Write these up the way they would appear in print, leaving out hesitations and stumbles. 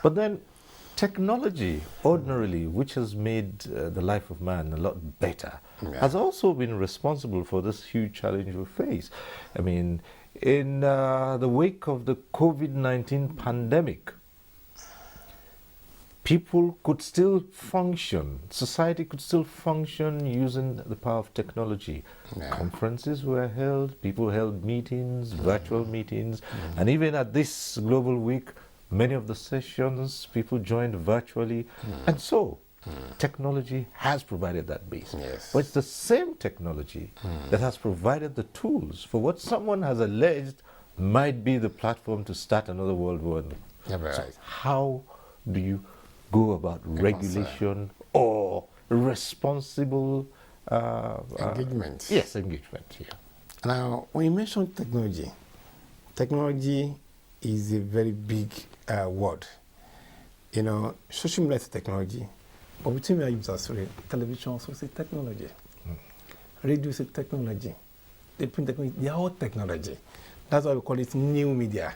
But then technology, ordinarily, which has made the life of man a lot better, has also been responsible for this huge challenge we face. I mean, in the wake of the COVID-19 pandemic, people could still function, society could still function using the power of technology. Conferences were held, people held meetings, virtual meetings, and even at this Global Week, many of the sessions, people joined virtually. And so, technology has provided that base. Yes. But it's the same technology that has provided the tools for what someone has alleged might be the platform to start another world war. Yeah, So right. how do you go about regulation or responsible engagement? Yes, engagement. Yeah. Now, when you mention technology, technology is a very big word. You know, social media is technology, but between our users, television also is a technology. Radio is a technology. The print technology, they are all technology. That's why we call it new media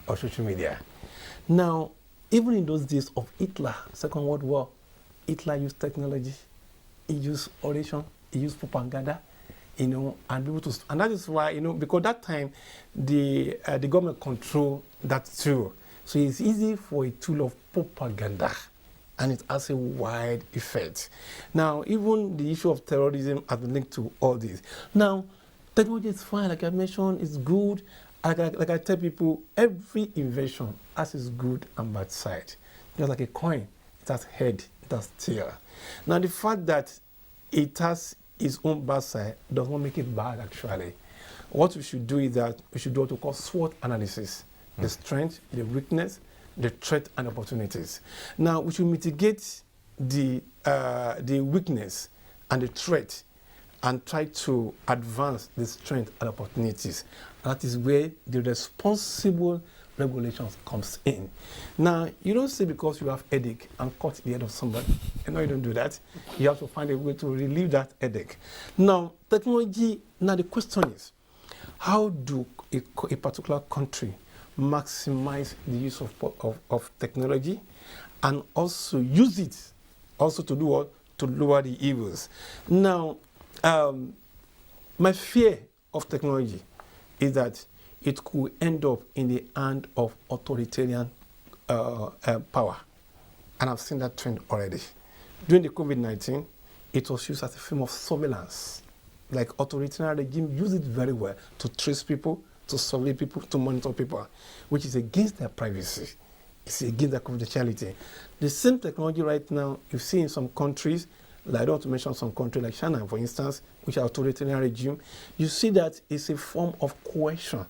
or social media. Now, even in those days of Hitler, Second World War, Hitler used technology, he used oration, he used propaganda, you know, and that is why, you know, because that time the government control that tool, so it's easy for a tool of propaganda, and it has a wide effect. Now, even the issue of terrorism has been linked to all this. Now, technology is fine, like I mentioned, it's good. Like I tell people, every invention has its good and bad side. Just like a coin, it has head, it has tail. Now, the fact that it has its own bad side does not make it bad, actually. What we should do is that we should do what we call SWOT analysis. The strength, the weakness, the threat and opportunities. Now, we should mitigate the weakness and the threat and try to advance the strength and opportunities. That is where the responsible regulations comes in. Now, you don't say because you have headache and cut the head of somebody. You know, you don't do that. You have to find a way to relieve that headache. Now, technology, now the question is, how do a particular country maximize the use of technology and also use it also to do what? To lower the evils. Now, my fear of technology is that it could end up in the hand of authoritarian power. And I've seen that trend already. During the COVID-19, it was used as a form of surveillance. Like authoritarian regime use it very well to trace people, to survey people, to monitor people, which is against their privacy. It's against their confidentiality. The same technology right now you see in some countries, like I don't want to mention some country like China, for instance, which are authoritarian regime, you see that it's a form of coercion.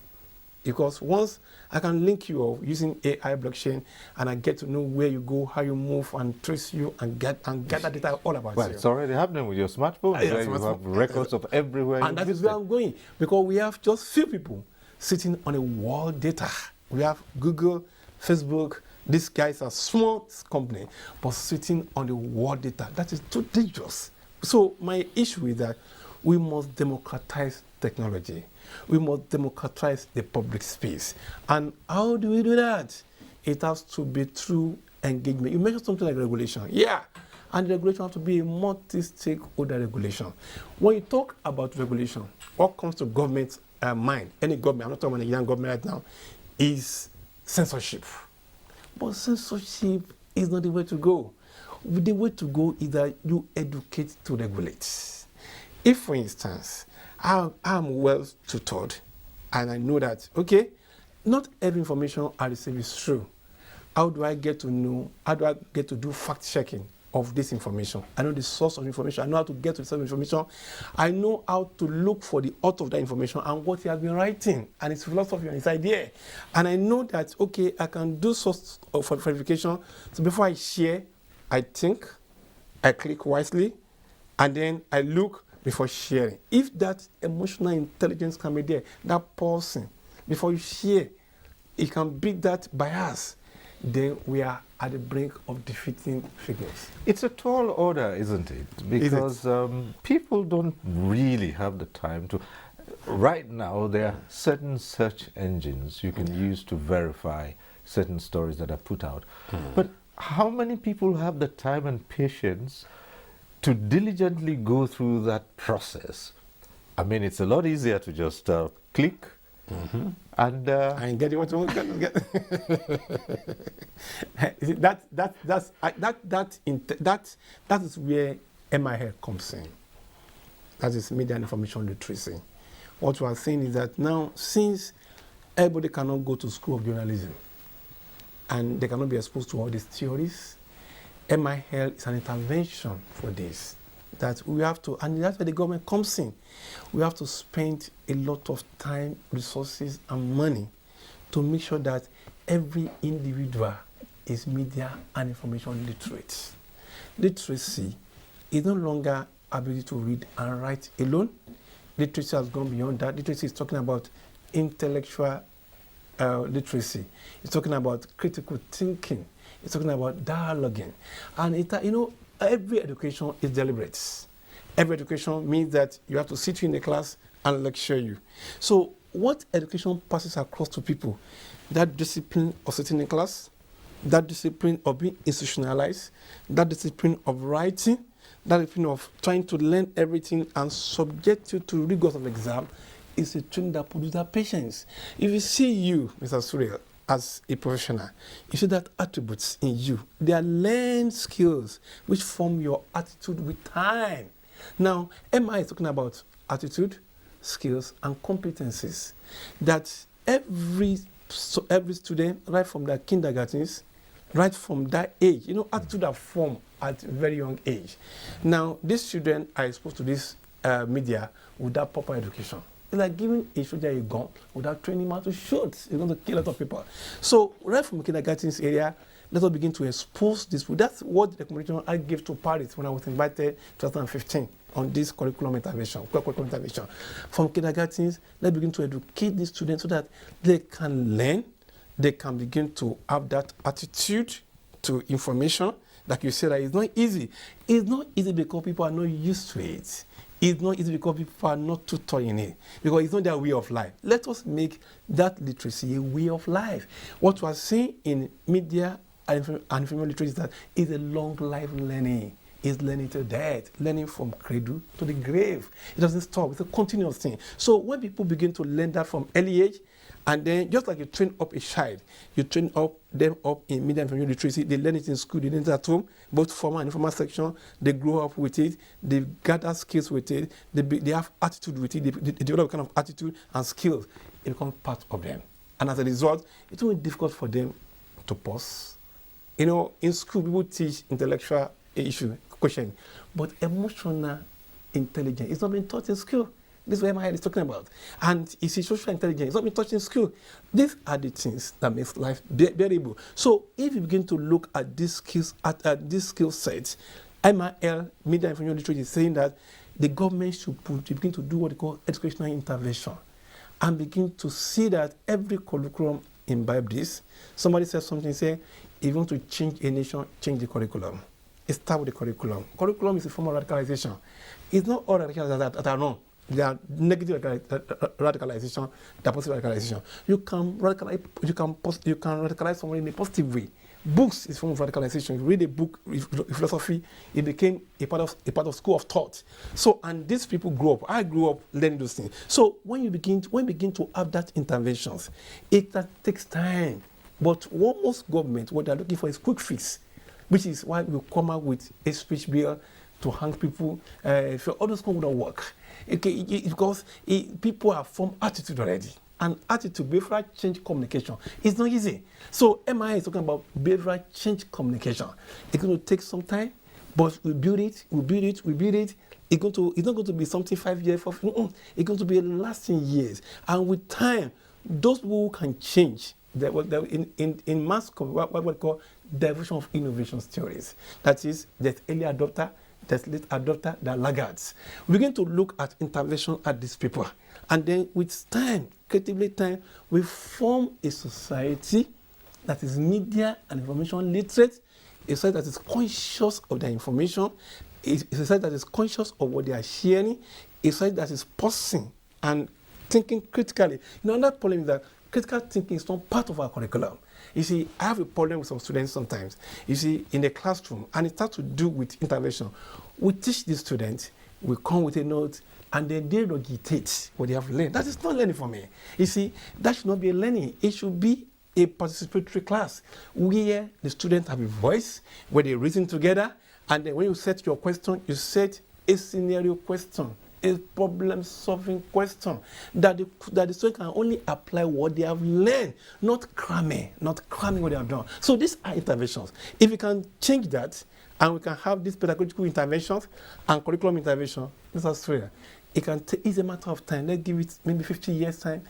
Because once I can link you up using AI blockchain and I get to know where you go, how you move, and trace you and get that data all about you. Well, it's already happening with your smartphone. Where you have records of everywhere. And that is where I'm going. Because we have just few people sitting on a world data. We have Google, Facebook. These guys are small company, but sitting on the world data. That is too dangerous. So my issue is that we must democratize technology. We must democratize the public space. And how do we do that? It has to be through engagement. You mentioned something like regulation. Yeah. And the regulation has to be a multi-stakeholder regulation. When you talk about regulation, what comes to government's mind, any government, I'm not talking about the young government right now, is censorship. But censorship is not the way to go. The way to go is that you educate to regulate. If, for instance, I'm well tutored and I know that, okay, not every information I receive is true. How do I get to know, how do I get to do fact checking of this information? I know the source of information. I know how to get to the source of information. I know how to look for the author of that information and what he has been writing and his philosophy and his idea. And I know that, okay, I can do source of verification. So before I share, I think, I click wisely, and then I look before sharing. If that emotional intelligence can be there, that person, before you share, it can beat that bias, then we are at the brink of defeating fake news. It's a tall order, isn't it? Because people don't really have the time to. Right now, there are certain search engines you can use to verify certain stories that are put out. But how many people have the time and patience to diligently go through that process? I mean, it's a lot easier to just click and And get what you want to get. That is where MIL comes in. That is media and information literacy. What we are saying is that now, since everybody cannot go to school of journalism and they cannot be exposed to all these theories, MIL is an intervention for this. That we have to, and that's where the government comes in. We have to spend a lot of time, resources, and money to make sure that every individual is media and information literate. Literacy is no longer ability to read and write alone. Literacy has gone beyond that. Literacy is talking about intellectual literacy. It's talking about critical thinking. It's talking about dialoguing. And every education is deliberate. Every education means that you have to sit in the class and lecture you. So what education passes across to people, that discipline of sitting in class, that discipline of being institutionalized, that discipline of writing, that discipline of trying to learn everything and subject you to rigors of exam, is a training that produces patience. If you see you, Mr. Surya, as a professional, you see that attributes in you. They are learned skills which form your attitude with time. Now, MI is talking about attitude, skills, and competencies. That every student, right from their kindergartens, right from that age, attitude are formed at a very young age. Now, these children are exposed to this media without proper education. It's like giving a soldier a gun without training him how to shoot. It's going to kill a lot of people. So right from kindergarten's area, let us begin to expose this. That's what the recommendation I gave to Paris when I was invited in 2015 on this curriculum intervention. From kindergartens, let's begin to educate these students so that they can learn, they can begin to have that attitude to information. Like you said, that it's not easy. It's not easy because people are not used to it. It's not easy because people are not tutored in it, because it's not their way of life. Let us make that literacy a way of life. What we are seeing in media and information literacy is that it's a long life learning. It's learning to death, learning from cradle to the grave. It doesn't stop. It's a continuous thing. So when people begin to learn that from early age, and then just like you train up a child, you train them up in media and information literacy. They learn it in school, they learn it at home, both formal and informal section. They grow up with it, they gather skills with it, they have attitude with it, they develop a kind of attitude and skills. It becomes part of them. And as a result, it's only difficult for them to pause. In school, people teach intellectual question, but emotional intelligence is not being taught in school. This is what MIL is talking about. And it's social intelligence. It's not been taught in school. These are the things that makes life bearable. So if you begin to look at these skills, at these skill sets, MIL, Media and Information Literacy, is saying that the government should begin to do what they call educational intervention and begin to see that every curriculum imbibe this. Somebody said something, say, if you want to change a nation, change the curriculum. It starts with the curriculum. Curriculum is a form of radicalization. It's not all radicalization that are wrong. There are negative radicalization, there are positive radicalization. You can radicalize someone in a positive way. Books is a form of radicalization. You read a book, philosophy, it became a part of school of thought. So, and these people grew up. I grew up learning those things. So when you begin to have that interventions, that takes time. But what most government, what they're looking for is quick fix, which is why we come out with a speech bill to hang people. All those things wouldn't work. Because people have formed attitude already. And attitude, behavioral change communication, is not easy. So MI is talking about behavioral change communication. It's going to take some time, but we build it. It's not going to be something 5 years. It's going to be lasting years. And with time, those people who can change, in mass, what we call diversion of innovation theories. That is, there's early adopter, there's late adopter, there are laggards. We begin to look at intervention at these people. And then with time, creatively time, we form a society that is media and information literate, a society that is conscious of their information, a society that is conscious of what they are sharing, a society that is pausing and thinking critically. Another problem is that critical thinking is not part of our curriculum. You see, I have a problem with some students sometimes. You see, in the classroom, and it has to do with intervention. We teach the students, we come with a note, and then they regurgitate what they have learned. That is not learning for me. You see, that should not be a learning. It should be a participatory class where the students have a voice, where they reason together, and then when you set your question, you set a scenario question, a problem-solving question that the student can only apply what they have learned, not cramming what they have done. So these are interventions. If we can change that, and we can have these pedagogical interventions and curriculum intervention, Mr. Sawyer, it's a matter of time. Let's give it maybe 50 years' time.